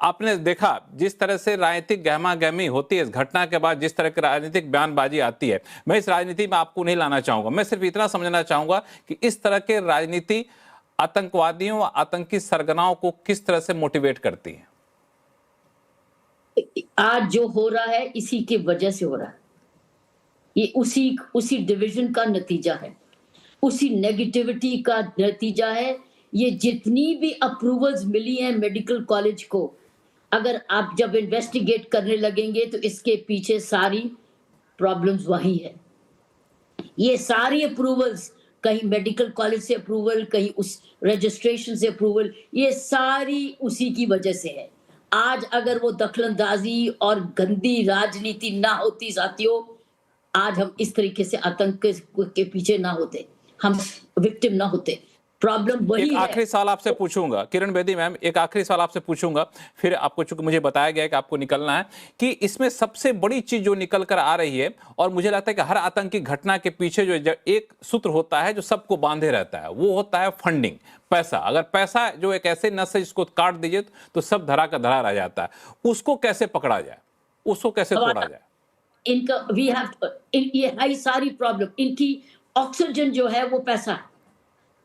आपने देखा जिस तरह से राजनीतिक गहमा गहमी होती है इस घटना के बाद, जिस तरह की राजनीतिक बयानबाजी आती है, मैं इस राजनीति में आपको नहीं लाना चाहूंगा। मैं सिर्फ इतना समझना चाहूंगा कि इस तरह के राजनीति आतंकवादियों व आतंकी सरगनाओं को किस तरह से मोटिवेट करती है। आज जो हो रहा है इसी की वजह से हो रहा है। ये उसी डिवीजन का नतीजा है, उसी नेगेटिविटी का नतीजा है। ये जितनी भी अप्रूवल्स मिली हैं मेडिकल कॉलेज को, अगर आप जब इन्वेस्टिगेट करने लगेंगे तो इसके पीछे सारी प्रॉब्लम्स वही है। ये सारी अप्रूवल्स, कहीं मेडिकल कॉलेज से अप्रूवल, कहीं उस रजिस्ट्रेशन से अप्रूवल, ये सारी उसी की वजह से है। आज अगर वो दखलंदाजी और गंदी राजनीति ना होती साथियों, आज हम इस तरीके से आतंक के पीछे ना होते, हम विक्टिम ना होते। प्रॉब्लम वही एक है। आखिरी सवाल आपसे पूछूंगा किरण बेदी मैम, एक आखिरी सवाल आपसे पूछूंगा, फिर आपको, चूंकि मुझे बताया गया है कि आपको निकलना है, कि इसमें सबसे बड़ी चीज जो निकल कर आ रही है, और मुझे लगता है कि हर आतंकी घटना के पीछे जो एक सूत्र होता है जो सबको बांधे रहता है, वो होता है फंडिंग, पैसा। अगर पैसा जो एक ऐसे नस है जिसको काट दीजिए तो सब धरा का धरा रह जाता है। उसको कैसे पकड़ा जाए, उसको कैसे तोड़ा जाए? इनका वी हैव ये है सारी प्रॉब्लम। इनकी ऑक्सीजन जो है वो पैसा है।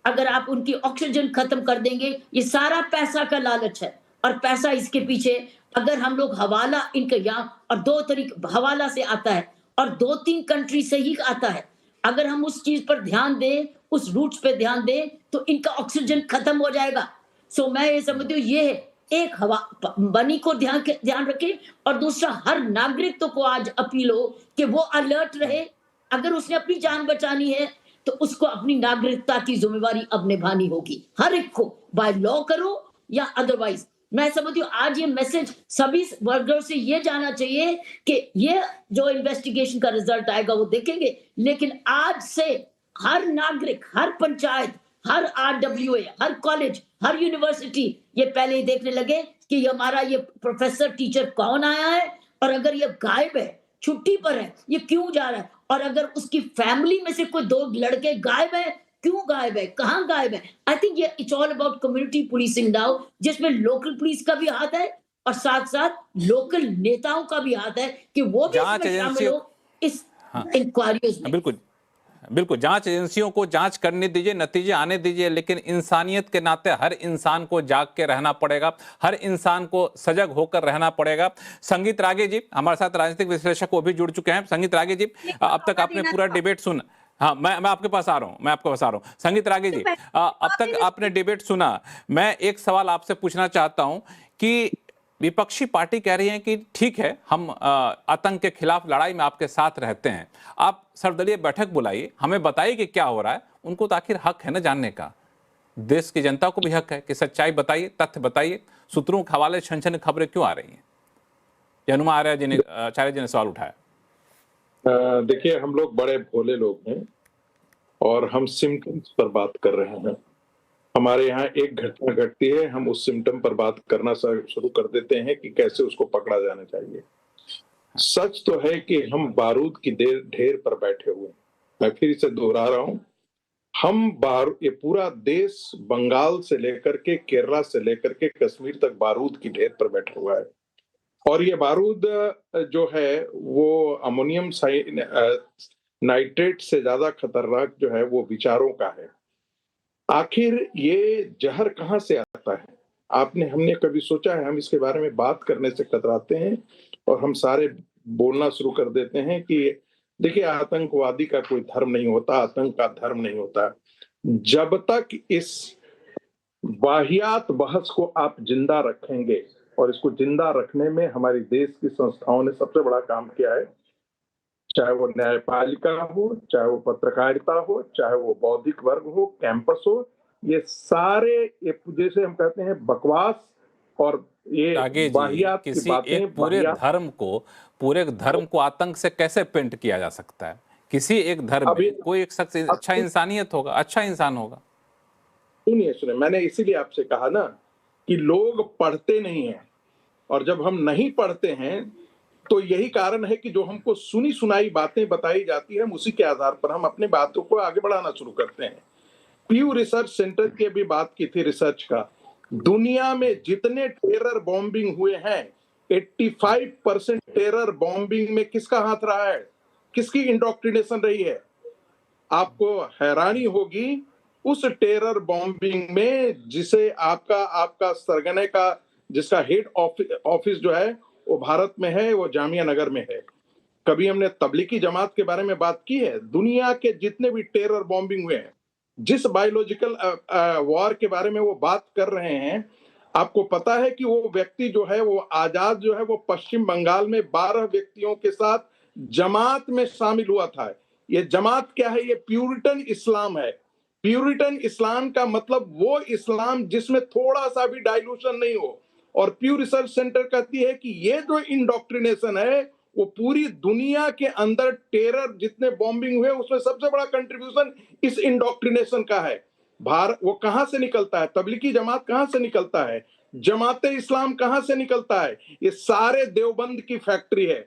अगर आप उनकी ऑक्सीजन खत्म कर देंगे, ये सारा पैसा का लालच है। और पैसा इसके पीछे, अगर हम लोग हवाला इनके यहाँ, और दो तरीके हवाला से आता है और 2-3 कंट्री से ही आता है। अगर हम उस चीज पर ध्यान दें, उस रूट्स पे ध्यान दें, तो इनका ऑक्सीजन खत्म हो जाएगा। सो मैं ये समझती हूँ, ये है एक हवा बनी को ध्यान रखें, और दूसरा हर नागरिक को आज अपील हो कि वो अलर्ट रहे। अगर उसने अपनी जान बचानी है तो उसको अपनी नागरिकता की जिम्मेवारी अब निभानी होगी। हर एक को, बाय लॉ करो या अदरवाइज। मैं समझती हूँ आज ये मैसेज सभी वर्गों से ये जाना चाहिए कि ये जो इन्वेस्टिगेशन का रिजल्ट आएगा वो देखेंगे, लेकिन आज से हर नागरिक, हर पंचायत, हर RWA, हर कॉलेज, हर यूनिवर्सिटी ये पहले ही देखने लगे कि हमारा ये प्रोफेसर टीचर कौन आया है, और अगर ये गायब है, छुट्टी पर है, ये क्यों जा रहा है, और अगर उसकी फैमिली में से कोई 2 लड़के गायब है, क्यों गायब है, कहां गायब है। आई थिंक ये it's all about community policing now, जिसमें लोकल पुलिस का भी हाथ है और साथ साथ लोकल नेताओं का भी हाथ है कि वो भी इसमें शामिल हो इस इंक्वायरीज में। बिल्कुल बिल्कुल, जांच एजेंसियों को जांच करने दीजिए, नतीजे आने दीजिए, लेकिन इंसानियत के नाते हर इंसान को जाग के रहना पड़ेगा, हर इंसान को सजग होकर रहना पड़ेगा। संगीत रागे जी हमारे साथ राजनीतिक विश्लेषक वो भी जुड़ चुके हैं। संगीत रागे जी, अब तक आपने पूरा डिबेट सुना। हाँ, मैं आपके पास आ रहा हूं, मैं आपके पास आ रहा हूं। संगीत रागे जी, अब तक आपने डिबेट सुना, मैं एक सवाल आपसे पूछना चाहता हूं कि विपक्षी पार्टी कह रही है कि ठीक है, हम आतंक के खिलाफ लड़ाई में आपके साथ रहते हैं, आप सर्वदलीय बैठक बुलाइए, हमें बताइए कि क्या हो रहा है। उनको तो आखिर हक है ना जानने का, देश की जनता को भी हक है कि सच्चाई बताइए, तथ्य बताइए। सूत्रों के हवाले छन खबरें क्यों आ रही हैं? यनुमा आचार्य जी ने सवाल उठाया। देखिए, हम लोग बड़े भोले लोग हैं और हम सिम्टम्स पर बात कर रहे हैं। हमारे यहाँ एक घटना घटती है, हम उस सिम्टम पर बात करना शुरू कर देते हैं कि कैसे उसको पकड़ा जाना चाहिए। सच तो है कि हम बारूद की ढेर पर बैठे हुए हैं। मैं फिर इसे दोहरा रहा हूं, ये पूरा देश बंगाल से लेकर के केरला से लेकर के कश्मीर तक बारूद की ढेर पर बैठा हुआ है। और ये बारूद जो है वो अमोनियम नाइट्रेट से ज्यादा खतरनाक जो है वो विचारों का है। आखिर ये जहर कहां से आता है? हमने कभी सोचा है? हम इसके बारे में बात करने से कतराते हैं और हम सारे बोलना शुरू कर देते हैं कि देखिए, आतंकवादी का कोई धर्म नहीं होता, आतंक का धर्म नहीं होता। जब तक इस वाहियात बहस को आप जिंदा रखेंगे, और इसको जिंदा रखने में हमारी देश की संस्थाओं ने सबसे बड़ा काम किया है, चाहे वो न्यायपालिका हो, चाहे वो पत्रकारिता हो, चाहे वो बौद्धिक वर्ग हो, कैंपस हो, ये सारे जैसे हम कहते हैं बकवास और ये वाहियात की बातें, एक पूरे धर्म को आतंक से कैसे पेंट किया जा सकता है? किसी एक धर्म में कोई एक शख्स अच्छा इंसानियत होगा, अच्छा इंसान होगा। सुनिए, मैंने इसीलिए आपसे कहा ना कि लोग पढ़ते नहीं हैं, और जब हम नहीं पढ़ते हैं तो यही कारण है कि जो हमको सुनी सुनाई बातें बताई जाती है, हम उसी के आधार पर हम अपने बातों को आगे बढ़ाना शुरू करते हैं। प्यू रिसर्च सेंटर की भी बात की थी रिसर्च का। दुनिया में जितने टेरर बॉम्बिंग हुए हैं 85% टेरर बॉम्बिंग में किसका हाथ रहा है, किसकी इंडोक्ट्रिनेशन रही है? आपको हैरानी होगी उस टेरर बॉम्बिंग में जिसे आपका सरगने का जिसका हेड ऑफिस जो है वो भारत में है, वो जामिया नगर में है। कभी हमने तबलीगी जमात के बारे में बात की है? दुनिया के जितने भी टेरर बॉम्बिंग हुए हैं, जिस बायोलॉजिकल वॉर के बारे में वो बात कर रहे हैं, आपको पता है कि वो व्यक्ति जो है वो आजाद जो है वो पश्चिम बंगाल में 12 व्यक्तियों के साथ जमात में शामिल हुआ था। ये जमात क्या है? ये प्यूरिटन इस्लाम है। प्यूरिटन इस्लाम का मतलब वो इस्लाम जिसमें थोड़ा सा भी डाइल्यूशन नहीं हो। और प्यू रिसर्च सेंटर कहती है कि ये जो इंडोक्ट्रिनेशन है वो पूरी दुनिया के अंदर टेरर जितने बॉम्बिंग हुए उसमें सबसे बड़ा कंट्रीब्यूशन इस इंडोक्ट्रिनेशन का है। भारत वो कहां से निकलता है? तबलीगी जमात कहां से निकलता है? जमाते इस्लाम कहां से निकलता है? ये सारे देवबंद की फैक्ट्री है।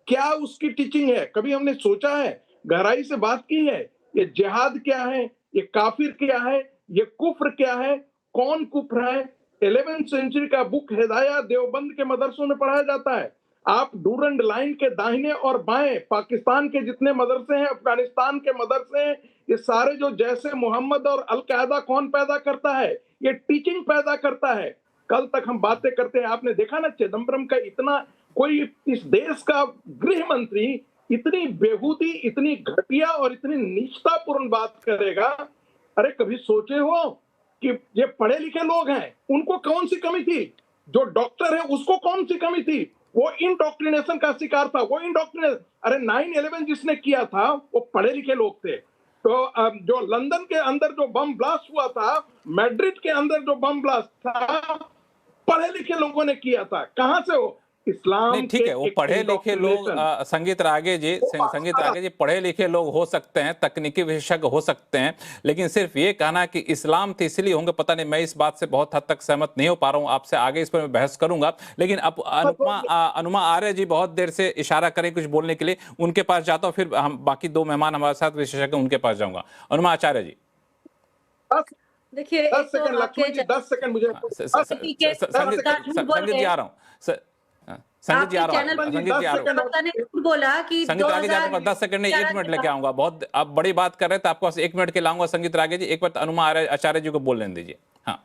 क्या उसकी टीचिंग है? कभी हमने सोचा है, गहराई से बात की है? ये जिहाद क्या है? ये काफिर क्या है? ये कुफ्र क्या है? कौन कुफ्र है? 11वीं सेंचुरी का बुक हिदाया देवबंद के मदरसों में पढ़ाया जाता है। आप डूरंड लाइन के दाहिने और बाएं पाकिस्तान के जितने मदरसे हैं, अफगानिस्तान के मदरसे हैं, ये सारे जो जैसे मोहम्मद और अलकायदा कौन पैदा करता है? ये टीचिंग पैदा करता है। कल तक हम बातें करते हैं, आपने देखा ना चिदम्बरम का इतना, कोई इस देश का गृह मंत्री इतनी बेहूदी, इतनी घटिया और इतनी निष्ठापूर्ण बात करेगा? अरे कभी सोचे हो कि ये पढ़े लिखे लोग हैं, उनको कौन सी कमी थी? जो डॉक्टर है उसको कौन सी कमी थी? वो इंडोक्ट्रिनेशन का शिकार था। वो इंडोक्ट्रिनेशन, अरे 9/11 जिसने किया था वो पढ़े लिखे लोग थे। तो जो लंदन के अंदर जो बम ब्लास्ट हुआ था, मैड्रिड के अंदर जो बम ब्लास्ट था, पढ़े लिखे लोगों ने किया था। कहां से हो? इस्लाम नहीं, ठीक है, वो पढ़े लिखे लोग संगीत रागे जी पढ़े लिखे लोग हो सकते हैं, तकनीकी विशेषज्ञ हो सकते हैं, लेकिन सिर्फ ये कहना कि इस्लाम थे इसलिए होंगे, पता नहीं, मैं इस बात से बहुत हद तक सहमत नहीं हो पा रहा हूं। आपसे आगे इस पर मैं बहस करूंगा, लेकिन अब अनुमा आर्य जी बहुत देर से इशारा करें कुछ बोलने के लिए, उनके पास जाता हूं, फिर हम बाकी दो मेहमान हमारे साथ विशेषज्ञ उनके पास जाऊंगा। अनुमा आचार्य जी। देखिए 10 सेकंड लक्ष्मण जी, 10 सेकंड मुझे संगीत जी आ रहा हूं, संगीत जी आ रहा हूं, संगीत जी आ रहा हूं, बोला कि संगीत रागे जी आपके पास 10 सेकंड नहीं, 1 मिनट लेके आऊंगा। बहुत आप बड़ी बात कर रहे थे, आपको 1 मिनट के लाऊंगा। संगीत रागे जी, एक बार अनुमा आचार्य जी को बोलने दीजिए। हाँ,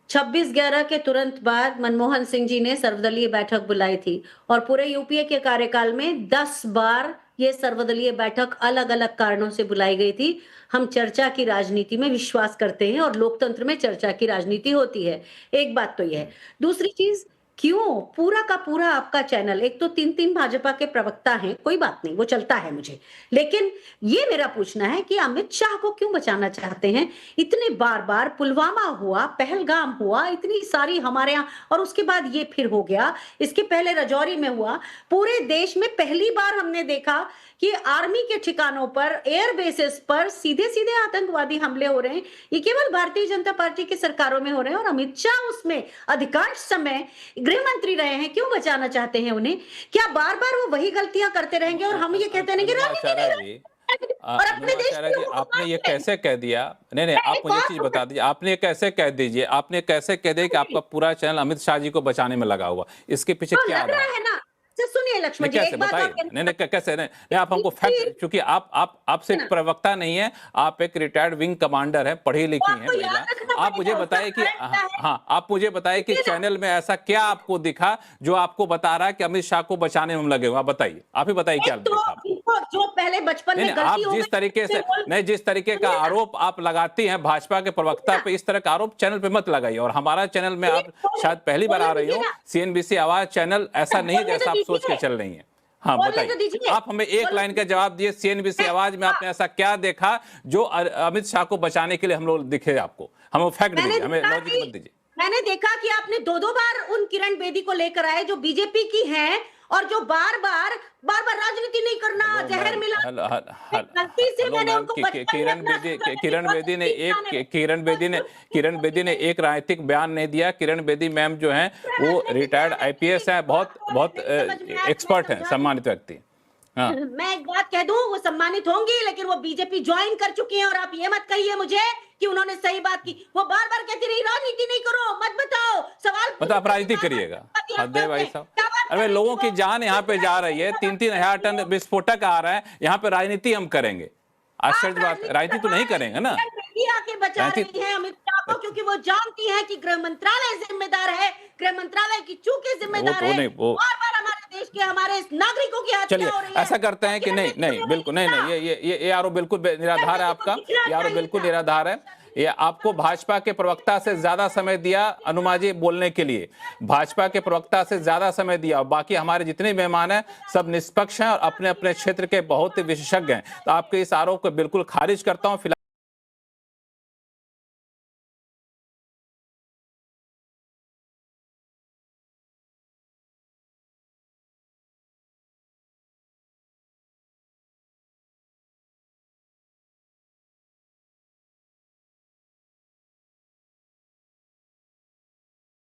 26/11 के तुरंत बाद मनमोहन सिंह जी ने सर्वदलीय बैठक बुलाई थी और पूरे यूपीए के कार्यकाल में 10 बार ये सर्वदलीय बैठक अलग अलग कारणों से बुलाई गई थी। हम चर्चा की राजनीति में विश्वास करते हैं और लोकतंत्र में चर्चा की राजनीति होती है। एक बात तो यह है। दूसरी चीज, क्यों पूरा का पूरा आपका चैनल, एक तो 3 भाजपा के प्रवक्ता हैं, कोई बात नहीं, वो चलता है मुझे, लेकिन ये मेरा पूछना है कि अमित शाह को क्यों बचाना चाहते हैं? इतने बार बार पुलवामा हुआ, पहलगाम हुआ, इतनी सारी हमारे यहाँ, और उसके बाद ये फिर हो गया, इसके पहले राजौरी में हुआ। पूरे देश में पहली बार हमने देखा कि आर्मी के ठिकानों पर, एयर बेसिस पर सीधे सीधे आतंकवादी हमले हो रहे हैं। ये केवल भारतीय जनता पार्टी की सरकारों में हो रहे हैं और अमित शाह उसमें अधिकांश समय गृह मंत्री रहे हैं। क्यों बचाना चाहते हैं उन्हें? क्या बार बार वो वही गलतियां करते रहेंगे और हम ये कहते हैं कि और अपने देश में आपने ये कैसे कह दिया? नहीं, आप मुझे चीज बता दीजिए, आपने कैसे कह दीजिए, आपने कैसे कह दिया कि आपका पूरा चैनल अमित शाह जी को बचाने में लगा हुआ? इसके पीछे क्या लग रहा है ना? सुनिए लक्ष्मण जी, कैसे बताइए? नहीं, कैसे? नहीं, आप हमको फैक्ट, क्योंकि आप सिर्फ प्रवक्ता नहीं है, आप एक रिटायर्ड विंग कमांडर हैं, पढ़ी लिखी हैं महिला। आप मुझे बताइए कि हाँ, आप मुझे बताइए कि चैनल में ऐसा क्या आपको दिखा जो आपको बता रहा है कि अमित शाह को बचाने में हम लगे हुए? आप बताइए, आप ही बताइए क्या दिखा? जो पहले बचपन में आप जिस तरीके से नहीं, जिस तरीके का आरोप आप लगाती हैं भाजपा के प्रवक्ता पे, इस तरह का आरोप चैनल पे मत लगाइए। और हमारा चैनल में आप शायद पहली बार आ रही हो, CNBC आवाज चैनल ऐसा नहीं जैसा आप सोच के चल रही हैं। हाँ बताइए, आप हमें एक लाइन का जवाब दिए। CNBC आवाज में आपने ऐसा क्या देखा जो अमित शाह को बचाने के लिए हम लोग दिखे आपको? हमें फैक्ट दीजिए, हमें लॉजिक मत दीजिए। मैंने देखा कि आपने दो बार उन किरण बेदी को लेकर आए जो बीजेपी की हैं और जो बार बार राजनीति नहीं करना, जहर मिला। गलती से मैंने उनको किरण बेदी ने एक राजनीतिक बयान नहीं दिया। किरण बेदी मैम जो हैं वो रिटायर्ड IPS हैं, बहुत एक्सपर्ट हैं, सम्मानित व्यक्ति। हाँ। मैं एक बात कह दूं, वो सम्मानित होंगी, लेकिन वो बीजेपी ज्वाइन कर चुकी हैं। और आप ये मत कहिए मुझे कि उन्होंने सही बात की। वो बार बार कहती रही राजनीति नहीं करो, मत बताओ, सवाल मतलब आप राजनीति करिएगा। हद है भाई साहब। अरे लोगों की जान यहाँ पे जा रही है, 3-3 हजार टन विस्फोटक आ रहा है, यहाँ पे राजनीति हम करेंगे। आश्चर्य बात, राजनीति तो नहीं करेंगे ना। आके बचा रही है अमित शाह को, क्योंकि वो जानती है कि गृह मंत्रालय जिम्मेदार है, गृह मंत्रालय की चूकें जिम्मेदार है। बार-बार हमारे देश के, हमारे नागरिकों की हत्या हो रही है। ऐसा करते हैं कि नहीं बिल्कुल नहीं, ये आरोप बिल्कुल निराधार है आपका, ये आरोप बिल्कुल निराधार है। ये आपको भाजपा के प्रवक्ता से ज्यादा समय दिया अनुमा जी बोलने के लिए, भाजपा के प्रवक्ता से ज्यादा समय दिया, और बाकी हमारे जितने मेहमान हैं सब निष्पक्ष हैं और अपने अपने क्षेत्र के बहुत ही विशेषज्ञ हैं। तो आपके इस आरोप को बिल्कुल खारिज करता हूं।